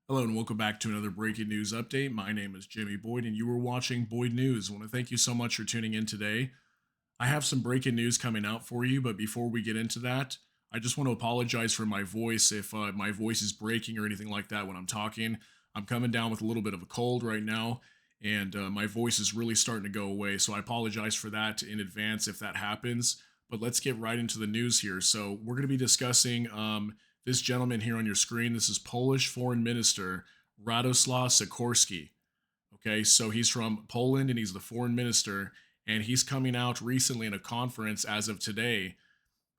Hello and welcome back to another breaking news update. My name is Jimmy Boyd and you are watching Boyd News. I want to thank you so much for tuning in today. I have some breaking news coming out for you, but before we get into that, I just want to apologize for my voice if my voice is breaking or anything like that when I'm talking. I'm coming down with a little bit of a cold right now, and my voice is really starting to go away, so I apologize for that in advance if that happens. But let's get right into the news here. So, we're going to be discussing this gentleman here on your screen. This is Polish Foreign Minister Radoslaw Sikorski. Okay, so he's from Poland and he's the foreign minister, and he's coming out recently in a conference as of today.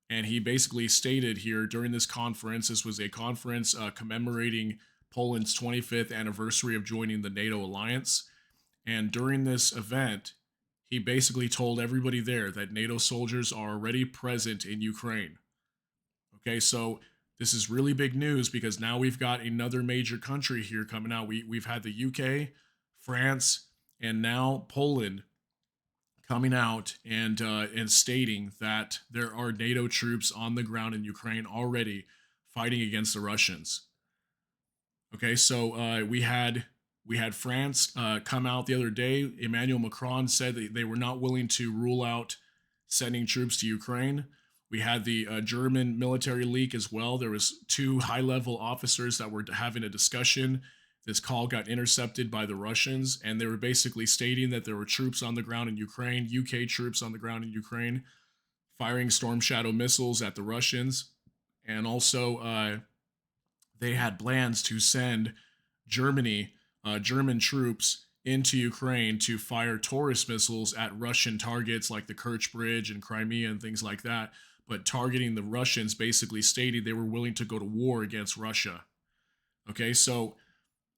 And he basically stated here during this conference, this was a conference commemorating Poland's 25th anniversary of joining the NATO alliance. And during this event, he basically told everybody there that NATO soldiers are already present in Ukraine. Okay, so this is really big news because now we've got another major country here coming out. We've had the UK, France, and now Poland coming out and stating that there are NATO troops on the ground in Ukraine already fighting against the Russians. Okay, so we had France come out the other day. Emmanuel Macron said that they were not willing to rule out sending troops to Ukraine. We had the German military leak as well. There was two high-level officers that were having a discussion. This call got intercepted by the Russians, and they were basically stating that there were troops on the ground in Ukraine, UK troops on the ground in Ukraine, firing Storm Shadow missiles at the Russians, and also they had plans to send German troops into Ukraine to fire Taurus missiles at Russian targets like the Kerch Bridge and Crimea and things like that. But targeting the Russians, basically stated they were willing to go to war against Russia. Okay, so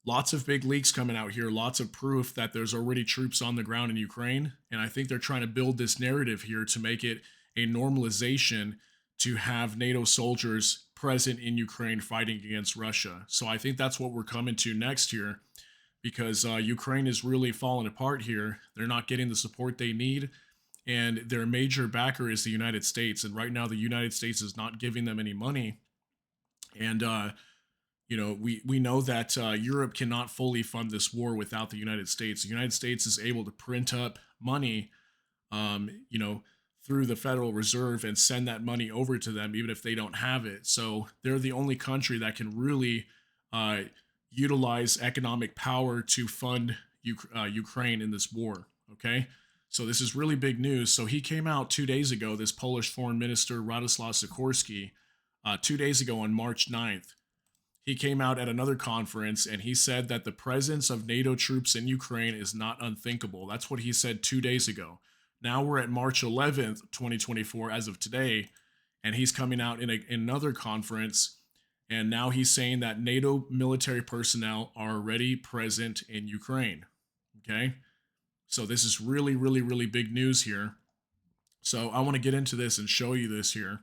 lots of big leaks coming out here, lots of proof that there's already troops on the ground in Ukraine. And I think they're trying to build this narrative here to make it a normalization to have NATO soldiers present in Ukraine fighting against Russia. So I think that's what we're coming to next here because Ukraine is really falling apart here. They're not getting the support they need. And their major backer is the United States. And right now, the United States is not giving them any money. And we know that Europe cannot fully fund this war without the United States. The United States is able to print up money, through the Federal Reserve and send that money over to them, even if they don't have it. So they're the only country that can really uh, utilize economic power to fund Ukraine in this war. Okay. So this is really big news. So he came out 2 days ago, this Polish foreign minister, Radoslaw Sikorski, 2 days ago on March 9th. He came out at another conference and he said that the presence of NATO troops in Ukraine is not unthinkable. That's what he said 2 days ago. Now we're at March 11th, 2024, as of today, and he's coming out in another conference. And now he's saying that NATO military personnel are already present in Ukraine. Okay. So this is really, really, really big news here. So I want to get into this and show you this here.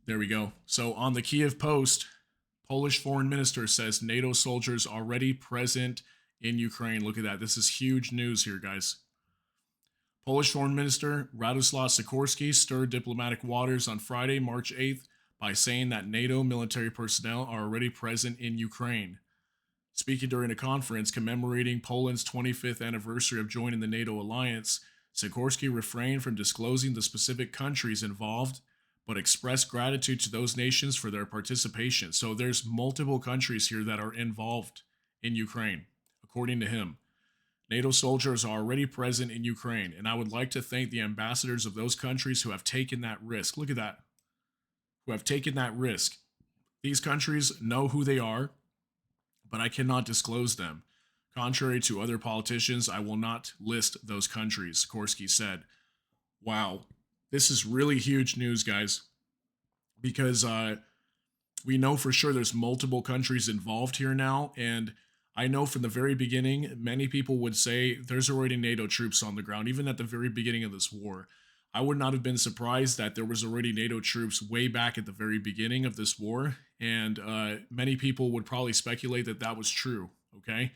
There we go. So on the Kiev Post, Polish foreign minister says NATO soldiers already present in Ukraine. Look at that. This is huge news here, guys. Polish foreign minister Radoslaw Sikorski stirred diplomatic waters on Friday, March 8th, by saying that NATO military personnel are already present in Ukraine. Speaking during a conference commemorating Poland's 25th anniversary of joining the NATO alliance, Sikorski refrained from disclosing the specific countries involved, but expressed gratitude to those nations for their participation. So there's multiple countries here that are involved in Ukraine, according to him. NATO soldiers are already present in Ukraine, and I would like to thank the ambassadors of those countries who have taken that risk. Look at that. Who have taken that risk. These countries know who they are, but I cannot disclose them. Contrary to other politicians, I will not list those countries, Sikorsky said. Wow. This is really huge news, guys, because we know for sure there's multiple countries involved here now, and I know from the very beginning, many people would say there's already NATO troops on the ground, even at the very beginning of this war. I would not have been surprised that there was already NATO troops way back at the very beginning of this war, and many people would probably speculate that that was true, okay?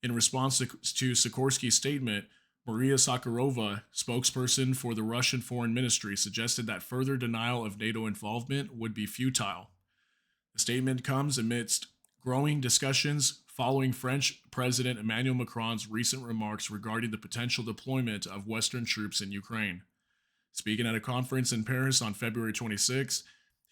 In response to Sikorsky's statement, Maria Sakharova, spokesperson for the Russian Foreign Ministry, suggested that further denial of NATO involvement would be futile. The statement comes amidst growing discussions following French President Emmanuel Macron's recent remarks regarding the potential deployment of Western troops in Ukraine. Speaking at a conference in Paris on February 26th,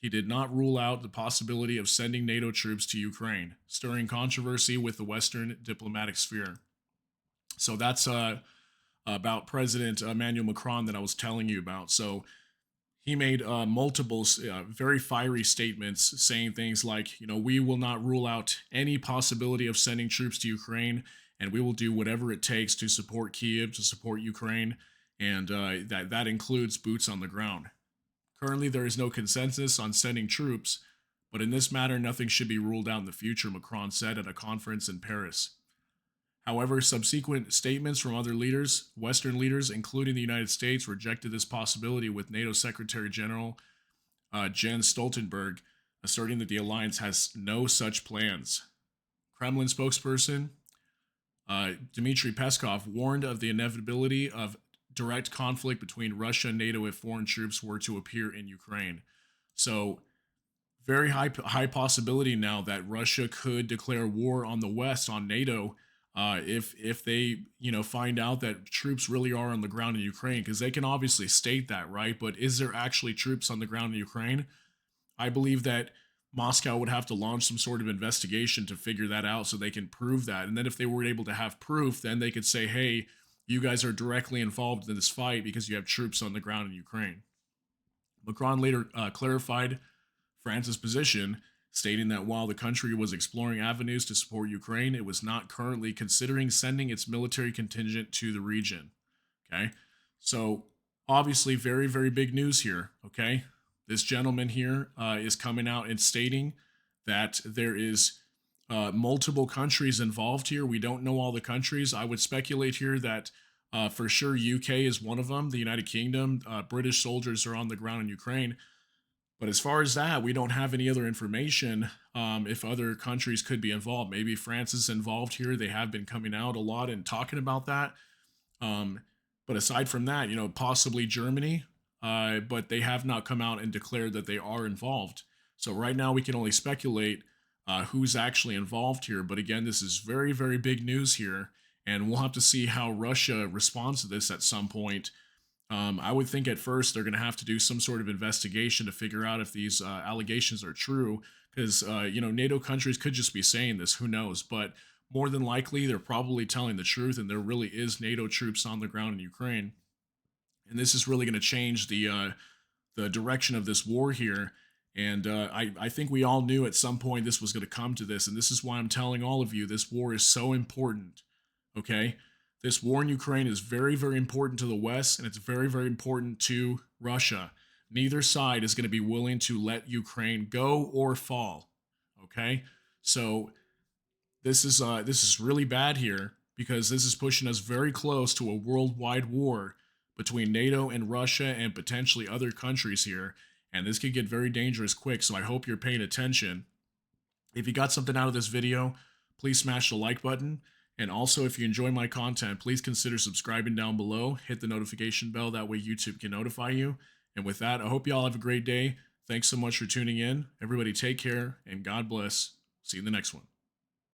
he did not rule out the possibility of sending NATO troops to Ukraine, stirring controversy with the Western diplomatic sphere. So that's about President Emmanuel Macron that I was telling you about. So he made multiple very fiery statements saying things like, we will not rule out any possibility of sending troops to Ukraine, and we will do whatever it takes to support Kiev, to support Ukraine, and that includes boots on the ground. Currently, there is no consensus on sending troops, but in this matter, nothing should be ruled out in the future, Macron said at a conference in Paris. However, subsequent statements from other leaders, Western leaders, including the United States, rejected this possibility, with NATO Secretary General Jens Stoltenberg asserting that the alliance has no such plans. Kremlin spokesperson Dmitry Peskov warned of the inevitability of direct conflict between Russia and NATO if foreign troops were to appear in Ukraine. So, very high possibility now that Russia could declare war on the West, on NATO, if they find out that troops really are on the ground in Ukraine, because they can obviously state that, right? But is there actually troops on the ground in Ukraine? I believe that Moscow would have to launch some sort of investigation to figure that out so they can prove that. And then if they were able to have proof, then they could say, hey, you guys are directly involved in this fight because you have troops on the ground in Ukraine. Macron later clarified France's position, stating that while the country was exploring avenues to support Ukraine, it was not currently considering sending its military contingent to the region. Okay, so obviously very, very big news here. Okay, this gentleman here is coming out and stating that there is multiple countries involved here. We don't know all the countries. I would speculate here that for sure UK is one of them, the United Kingdom. British soldiers are on the ground in Ukraine. But as far as that, we don't have any other information if other countries could be involved. Maybe France is involved here. They have been coming out a lot and talking about that. But aside from that, possibly Germany, but they have not come out and declared that they are involved. So right now we can only speculate who's actually involved here. But again, this is very, very big news here. And we'll have to see how Russia responds to this at some point. I would think at first they're going to have to do some sort of investigation to figure out if these allegations are true, because NATO countries could just be saying this, who knows, but more than likely they're probably telling the truth, and there really is NATO troops on the ground in Ukraine, and this is really going to change the direction of this war here. And I think we all knew at some point this was going to come to this, and this is why I'm telling all of you this war is so important. Okay. This war in Ukraine is very, very important to the West, and it's very, very important to Russia. Neither side is going to be willing to let Ukraine go or fall. Okay, so this is really bad here, because this is pushing us very close to a worldwide war between NATO and Russia and potentially other countries here, and this could get very dangerous quick. So I hope you're paying attention. If you got something out of this video, please smash the like button. And also, if you enjoy my content, please consider subscribing down below. Hit the notification bell. That way YouTube can notify you. And with that, I hope you all have a great day. Thanks so much for tuning in. Everybody take care, and God bless. See you in the next one.